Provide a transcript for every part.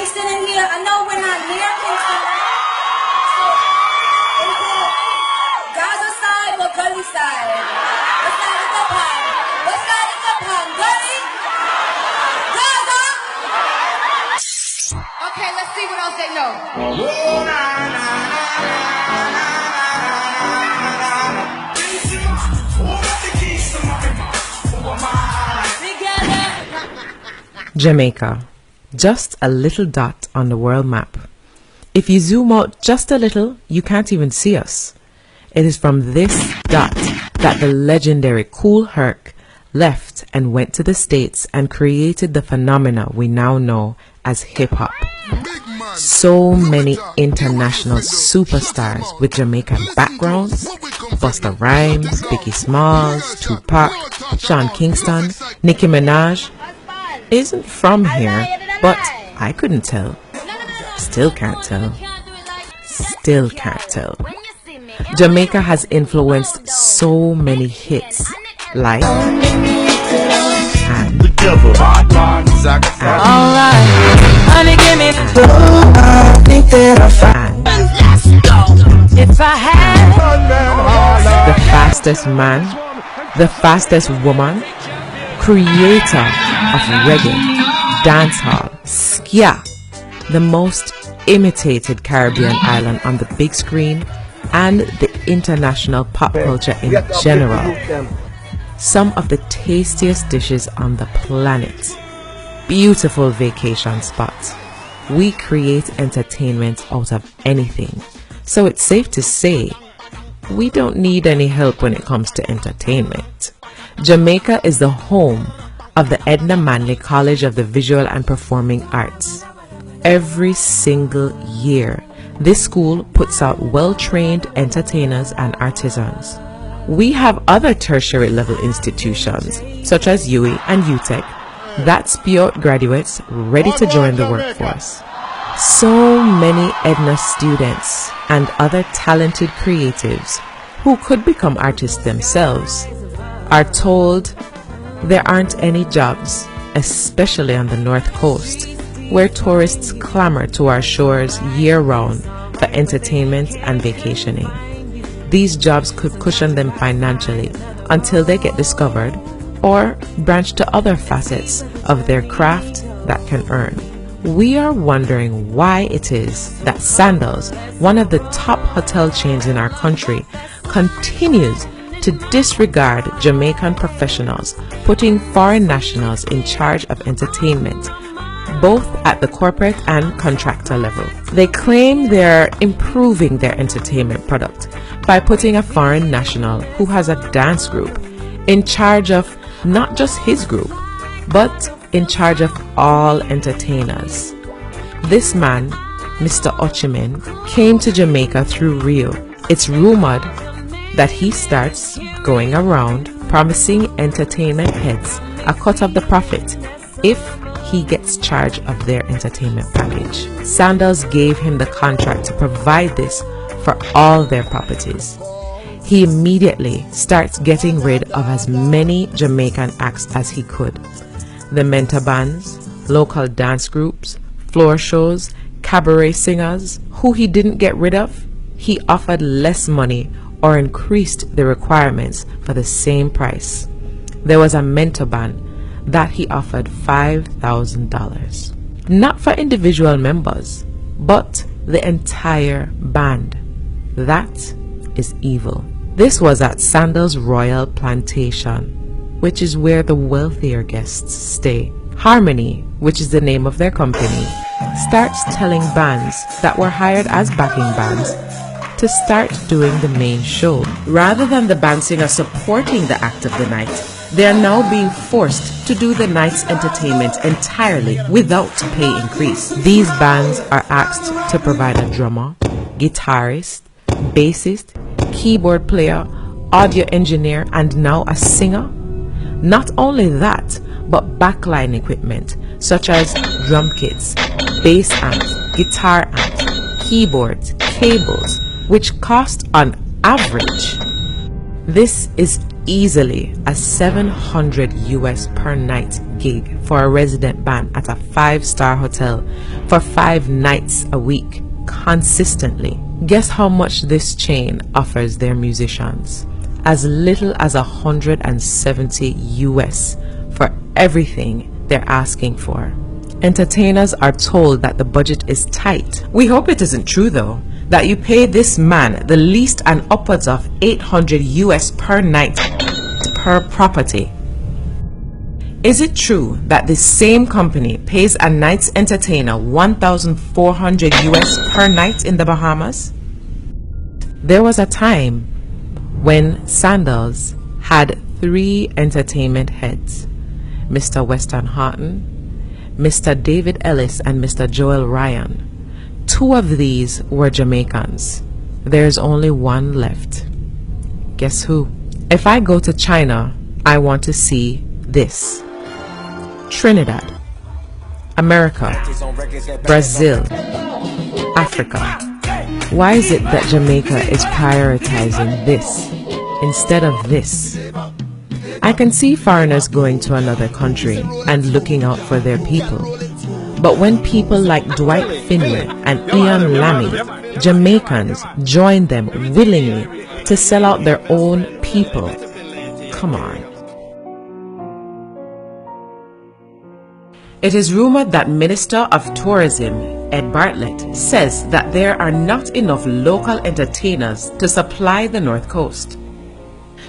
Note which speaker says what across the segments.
Speaker 1: Kingston in here? I know we're not near Kingston. So, is it Gaza side or Gully side? What side is up on? What side is up on? Gully? Gaza? Okay, let's see what else they know.
Speaker 2: Jamaica, just a little dot on the world map. If you zoom out just a little, you can't even see us. It is from this dot that the legendary Kool Herc left and went to the States and created the phenomena we now know as hip-hop. So many international superstars with Jamaican backgrounds: Busta Rhymes, Biggie Smalls, Tupac, Sean Kingston, Nicki Minaj, isn't from here, but I couldn't tell. Still can't tell. Still can't tell. Jamaica has influenced so many hits like and if I had the fastest man, the fastest woman, creator of reggae, dancehall, ska, the most imitated Caribbean island on the big screen, and the international pop culture in general. Some of the tastiest dishes on the planet. Beautiful vacation spots. We create entertainment out of anything. So it's safe to say, we don't need any help when it comes to entertainment. Jamaica is the home of the Edna Manley College of the Visual and Performing Arts. Every single year, this school puts out well-trained entertainers and artisans. We have other tertiary level institutions, such as UWI and UTEC, that spew out graduates ready to join the workforce. So many Edna students and other talented creatives who could become artists themselves are told there aren't any jobs, especially on the North Coast, where tourists clamor to our shores year-round for entertainment and vacationing. These jobs could cushion them financially until they get discovered or branch to other facets of their craft that can earn. We are wondering why it is that Sandals, one of the top hotel chains in our country, continues to disregard Jamaican professionals, putting foreign nationals in charge of entertainment, both at the corporate and contractor level. They claim they're improving their entertainment product by putting a foreign national who has a dance group in charge of not just his group, but in charge of all entertainers. This man, Mr. Ochimin, came to Jamaica through Rio. It's rumored that he starts going around promising entertainment heads a cut of the profit if he gets charge of their entertainment package. Sandals gave him the contract to provide this for all their properties. He immediately starts getting rid of as many Jamaican acts as he could. The mentor bands, local dance groups, floor shows, cabaret singers, who he didn't get rid of, he offered less money or increased the requirements for the same price. There was a mentor band that he offered $5,000. Not for individual members, but the entire band. That is evil. This was at Sandals Royal Plantation, which is where the wealthier guests stay. Harmony, which is the name of their company, starts telling bands that were hired as backing bands to start doing the main show. Rather than the band singer supporting the act of the night, they are now being forced to do the night's entertainment entirely without pay increase. These bands are asked to provide a drummer, guitarist, bassist, keyboard player, audio engineer, and now a singer. Not only that, but backline equipment such as drum kits, bass amps, guitar amps, keyboards, cables, which cost on average. This is easily a $700 per night gig for a resident band at a 5-star hotel for 5 nights a week consistently. Guess how much this chain offers their musicians? As little as $170 for everything they're asking for. Entertainers are told that the budget is tight. We hope it isn't true though, that you pay this man the least and upwards of $800 per night per property. Is it true that the same company pays a night's entertainer $1,400 per night in the Bahamas? There was a time when Sandals had 3 entertainment heads, Mr. Weston Houghton, Mr. David Ellis, and Mr. Joel Ryan. 2 of these were Jamaicans. There's only one left. Guess who? If I go to China, I want to see this. Trinidad, America, Brazil, Africa. Why is it that Jamaica is prioritizing this instead of this? I can see foreigners going to another country and looking out for their people. But when people like Dwight Finley and Ian Lammy, Jamaicans, join them willingly to sell out their own people, come on. It is rumored that Minister of Tourism Ed Bartlett says that there are not enough local entertainers to supply the North Coast.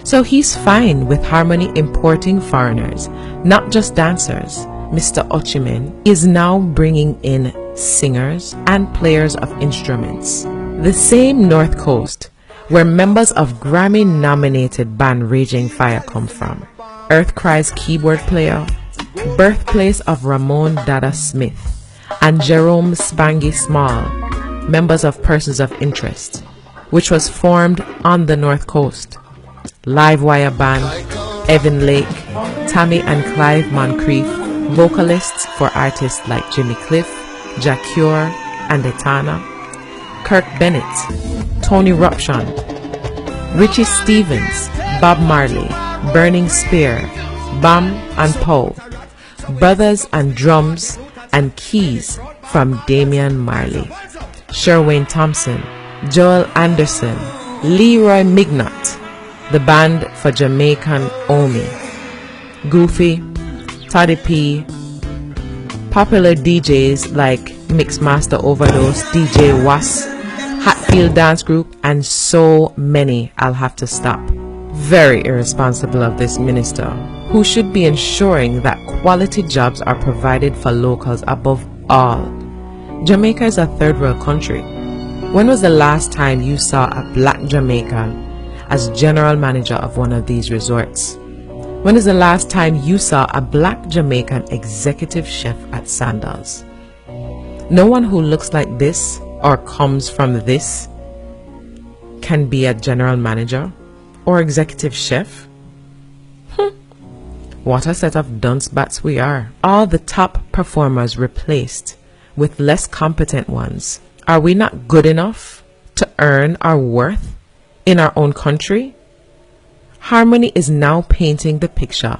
Speaker 2: So he's fine with Harmony importing foreigners, not just dancers. Mr. Ochimen is now bringing in singers and players of instruments. The same North Coast where members of Grammy-nominated band Raging Fire come from. Earthcry's keyboard player, birthplace of Ramon Dada Smith, and Jerome Spangy Small, members of Persons of Interest, which was formed on the North Coast. Livewire Band, Evan Lake, Tammy and Clive Moncrief, vocalists for artists like Jimmy Cliff, Jack Cure, and Etana, Kirk Bennett, Tony Ruption, Richie Stevens, Bob Marley, Burning Spear, Bam and Poe, brothers and drums and keys from Damian Marley, Sherwayne Thompson, Joel Anderson, Leroy Mignot, the band for Jamaican Omi, Goofy, Toddy P, popular DJs like Mixmaster Overdose, DJ Was, Hatfield Dance Group, and so many I'll have to stop. Very irresponsible of this minister, who should be ensuring that quality jobs are provided for locals above all. Jamaica is a third world country. When was the last time you saw a black Jamaican as general manager of one of these resorts? When is the last time you saw a black Jamaican executive chef at Sandals? No one who looks like this or comes from this can be a general manager or executive chef. What a set of dunce bats we are. All the top performers replaced with less competent ones. Are we not good enough to earn our worth in our own country? Harmony is now painting the picture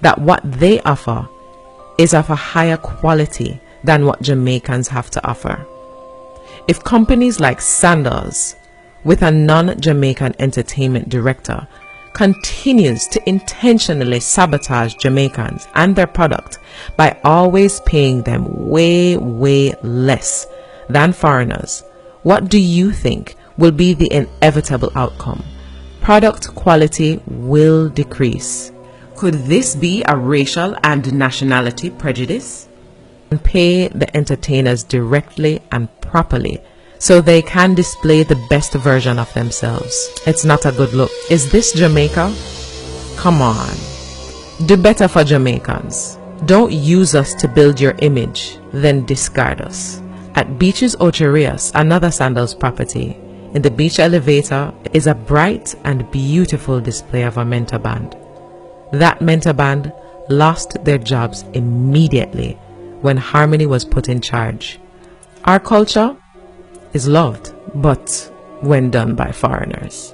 Speaker 2: that what they offer is of a higher quality than what Jamaicans have to offer. If companies like Sandals, with a non-Jamaican entertainment director, continues to intentionally sabotage Jamaicans and their product by always paying them way less than foreigners, what do you think will be the inevitable outcome? Product quality will decrease. Could this be a racial and nationality prejudice? And pay the entertainers directly and properly so they can display the best version of themselves. It's not a good look. Is this Jamaica? Come on. Do better for Jamaicans. Don't use us to build your image, then discard us. At Beaches Ocherias, another Sandals property, in the beach elevator is a bright and beautiful display of a mentor band. That mentor band lost their jobs immediately when Harmony was put in charge. Our culture is loved, but when done by foreigners.